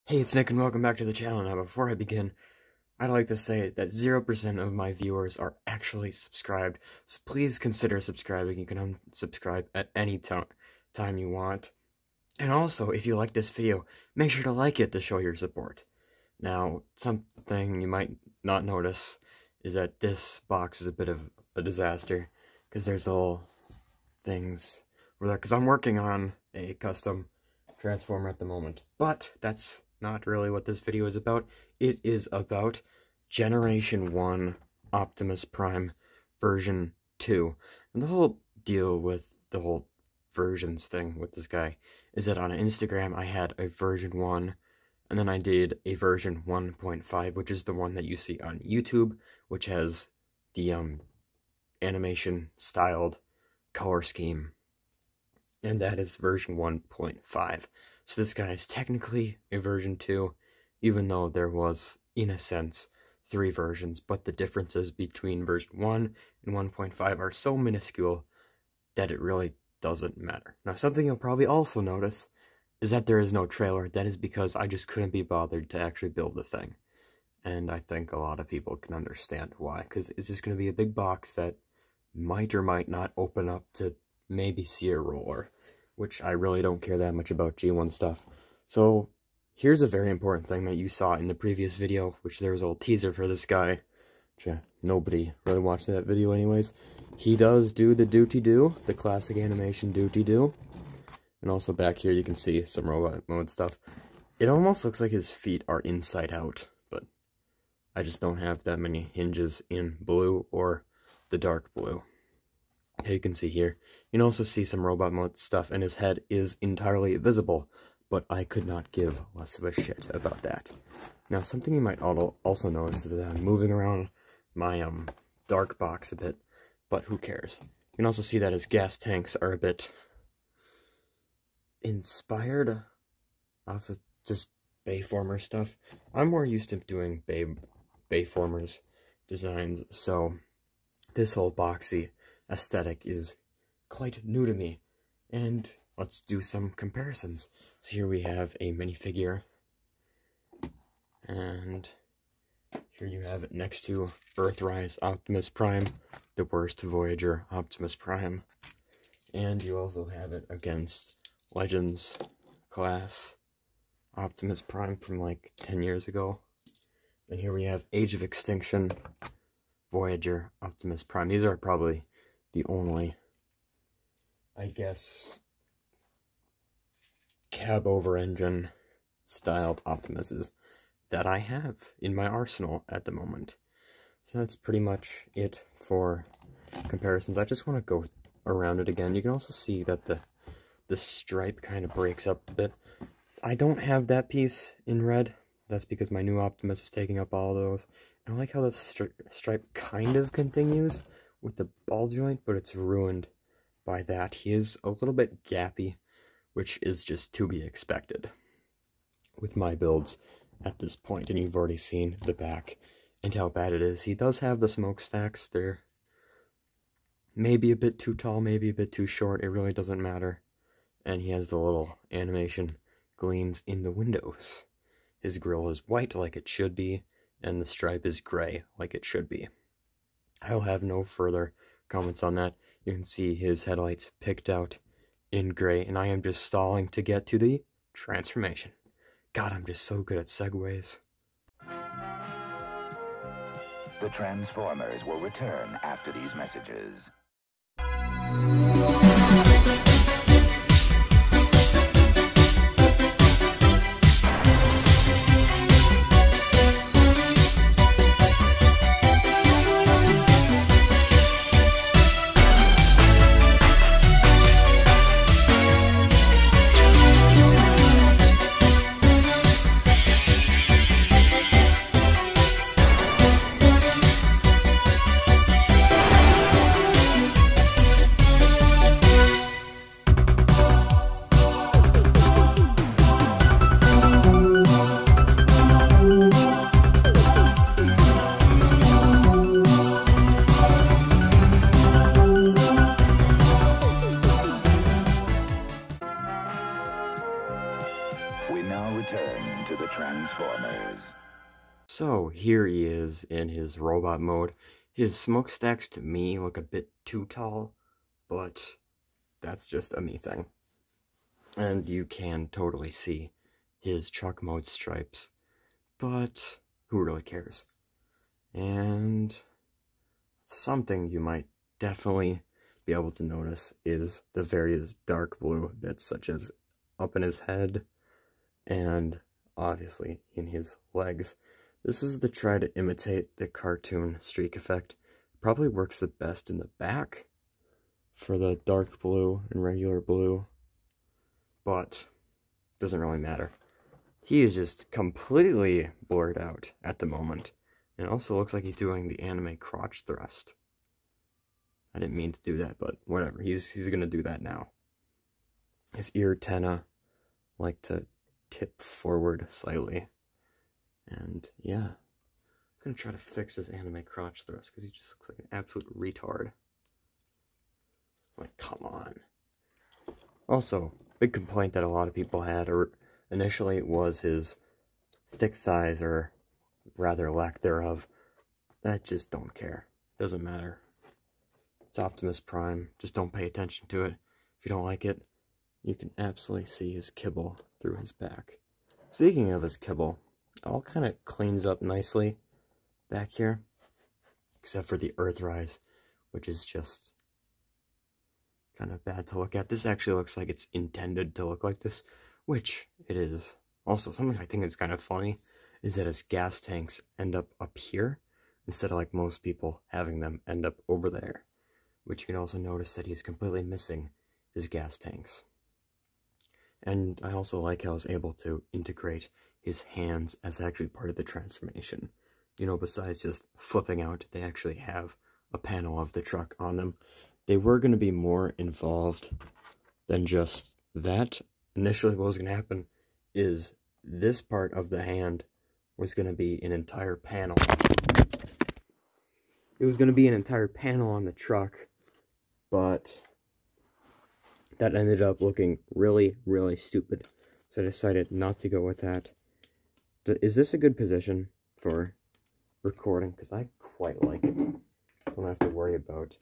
Hey, it's Nick and welcome back to the channel. Now, before I begin, I'd like to say that 0% of my viewers are actually subscribed, so please consider subscribing. You can unsubscribe at any time you want. And also, if you like this video, make sure to like it to show your support. Now, something you might not notice is that this box is a bit of a disaster, because there's all things over there, because I'm working on a custom transformer at the moment. But that's not really what this video is about. It is about Generation 1 Optimus Prime version 2. And the whole deal with the whole versions thing with this guy is that on Instagram I had a version 1, and then I did a version 1.5, which is the one that you see on YouTube, which has the animation styled color scheme. And that is version 1.5. So this guy is technically a version 2, even though there was, in a sense, 3 versions, but the differences between version 1 and 1.5 are so minuscule that it really doesn't matter. Now, something you'll probably also notice is that there is no trailer. That is because I just couldn't be bothered to actually build the thing. And I think a lot of people can understand why, because it's just going to be a big box that might or might not open up to maybe see a roller, which I really don't care that much about G1 stuff. So here's a very important thing that you saw in the previous video, which there was a little teaser for this guy, which nobody really watched that video anyways. He does do the doody-doo, the classic animation doody-doo. And also back here you can see some robot mode stuff. It almost looks like his feet are inside out, but I just don't have that many hinges in blue or the dark blue. You can see here. You can also see some robot mode stuff, and his head is entirely visible, but I could not give less of a shit about that. Now, something you might also notice is that I'm moving around my dark box a bit, but who cares? You can also see that his gas tanks are a bit inspired off of just Bayformer stuff. I'm more used to doing Bayformers designs, so this whole boxy aesthetic is quite new to me, and let's do some comparisons. So here we have a minifigure, and here you have it next to Earthrise Optimus Prime, the worst Voyager Optimus Prime, and you also have it against Legends class Optimus Prime from like 10 years ago. And here we have Age of Extinction Voyager Optimus Prime. These are probably the only, I guess, cab-over engine styled Optimuses that I have in my arsenal at the moment. So that's pretty much it for comparisons. I just want to go around it again. You can also see that the stripe kind of breaks up a bit. I don't have that piece in red. That's because my new Optimus is taking up all those. And I like how the stripe kind of continues with the ball joint, but it's ruined by that. He is a little bit gappy, which is just to be expected with my builds at this point. And you've already seen the back and how bad it is. He does have the smokestacks. They're maybe a bit too tall, maybe a bit too short. It really doesn't matter. And he has the little animation gleams in the windows. His grille is white like it should be, and the stripe is gray like it should be. I'll have no further comments on that. You can see his headlights picked out in gray, and I am just stalling to get to the transformation. God, I'm just so good at segues. The Transformers will return after these messages. Transformers. So here he is in his robot mode. His smokestacks to me look a bit too tall, but that's just a me thing. And you can totally see his truck mode stripes, but who really cares? And something you might definitely be able to notice is the various dark blue bits, such as up in his head and obviously in his legs. This is to try to imitate the cartoon streak effect. Probably works the best in the back for the dark blue and regular blue, but doesn't really matter. He is just completely blurred out at the moment. And it also looks like he's doing the anime crotch thrust. I didn't mean to do that, but whatever. He's gonna do that now. His ear antenna like to tip forward slightly. And yeah, I'm gonna try to fix his anime crotch thrust because he just looks like an absolute retard. Like, come on. Also, big complaint that a lot of people had initially was his thick thighs, or rather lack thereof. That just don't care. Doesn't matter. It's Optimus Prime. Just don't pay attention to it. If you don't like it, you can absolutely see his kibble through his back. Speaking of his kibble, it all kind of cleans up nicely back here, except for the Earthrise, which is just kind of bad to look at. This actually looks like it's intended to look like this, which it is. Also, something I think is kind of funny is that his gas tanks end up here instead of like most people having them end up over there, which you can also notice that he's completely missing his gas tanks. And I also like how I was able to integrate his hands as actually part of the transformation. You know, besides just flipping out, they actually have a panel of the truck on them. They were going to be more involved than just that. Initially, what was going to happen is this part of the hand was going to be an entire panel. It was going to be an entire panel on the truck, but that ended up looking really, really stupid. So I decided not to go with that. Is this a good position for recording? Because I quite like it. Don't have to worry about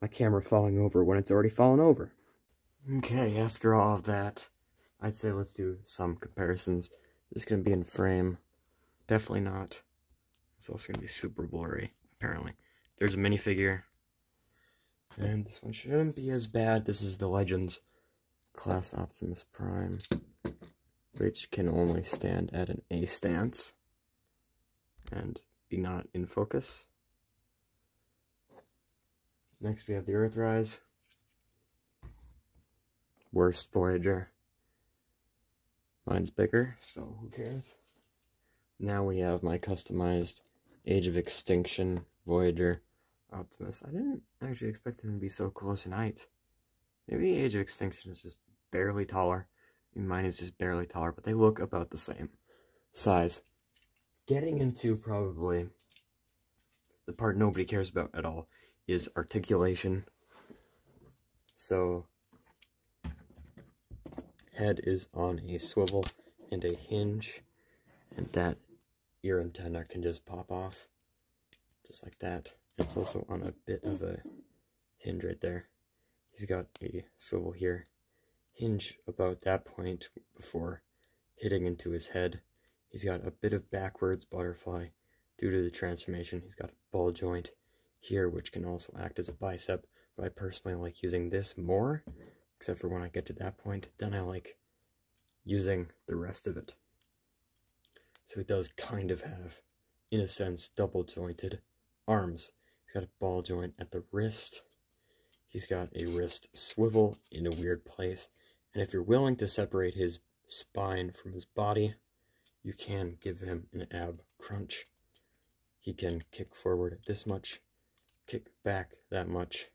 my camera falling over when it's already fallen over. Okay, after all of that, I'd say let's do some comparisons. This is going to be in frame. Definitely not. It's also going to be super blurry, apparently. There's a minifigure. And this one shouldn't be as bad. This is the Legends Class Optimus Prime, which can only stand at an A stance and be not in focus. Next we have the Earthrise. Worst Voyager. Mine's bigger, so who cares? Now we have my customized Age of Extinction Voyager Optimus. I didn't actually expect him to be so close in height. Maybe the Age of Extinction is just barely taller. Mine is just barely taller, but they look about the same size. Getting into probably the part nobody cares about at all is articulation. So, head is on a swivel and a hinge, and that ear antenna can just pop off, just like that. It's also on a bit of a hinge right there. He's got a swivel here, hinge about that point before hitting into his head. He's got a bit of backwards butterfly due to the transformation. He's got a ball joint here, which can also act as a bicep, but I personally like using this more, except for when I get to that point, then I like using the rest of it. So he does kind of have, in a sense, double jointed arms. He's got a ball joint at the wrist. He's got a wrist swivel in a weird place. And if you're willing to separate his spine from his body, you can give him an ab crunch. He can kick forward this much, kick back that much,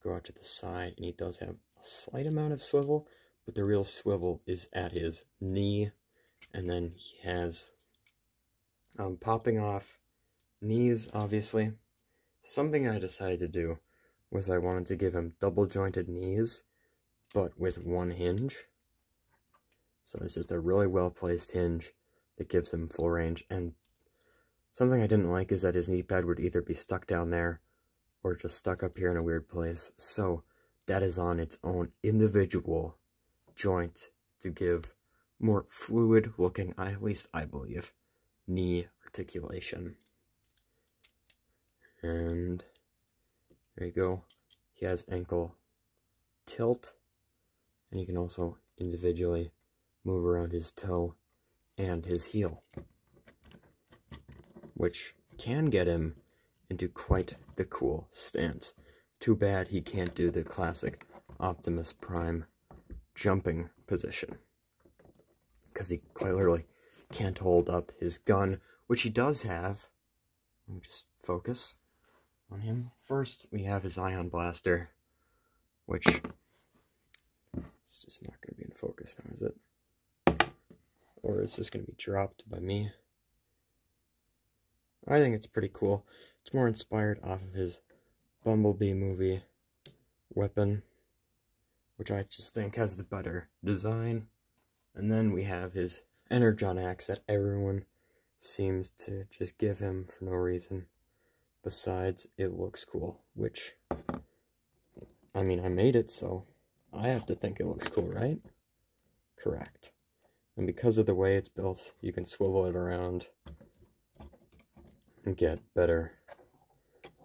go out to the side, and he does have a slight amount of swivel, but the real swivel is at his knee. And then he has popping off knees, obviously. Something I decided to do was I wanted to give him double jointed knees, but with one hinge. So it's just a really well placed hinge that gives him full range. And something I didn't like is that his knee pad would either be stuck down there or just stuck up here in a weird place. So that is on its own individual joint to give more fluid looking, at least I believe, knee articulation. And there you go. He has ankle tilt, and you can also individually move around his toe and his heel, which can get him into quite the cool stance. Too bad he can't do the classic Optimus Prime jumping position, because he quite literally can't hold up his gun, which he does have. Let me just focus on him. First, we have his ion blaster, which is just not going to be in focus now, is it? Or is this going to be dropped by me? I think it's pretty cool. It's more inspired off of his Bumblebee movie weapon, which I just think has the better design. And then we have his Energon Axe that everyone seems to just give him for no reason. Besides, it looks cool, which, I mean, I made it, so I have to think it looks cool, right? Correct. And because of the way it's built, you can swivel it around and get better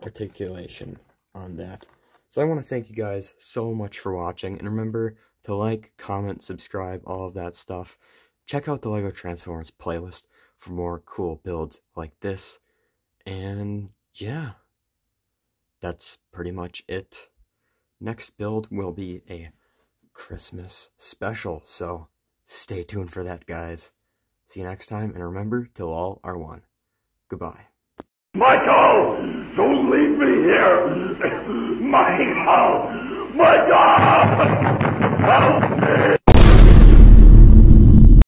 articulation on that. So I want to thank you guys so much for watching, and remember to like, comment, subscribe, all of that stuff. Check out the LEGO Transformers playlist for more cool builds like this, and yeah, that's pretty much it. Next build will be a Christmas special, so stay tuned for that, guys. See you next time, and remember, till all are one. Goodbye. Michael! Don't leave me here! Michael! Michael!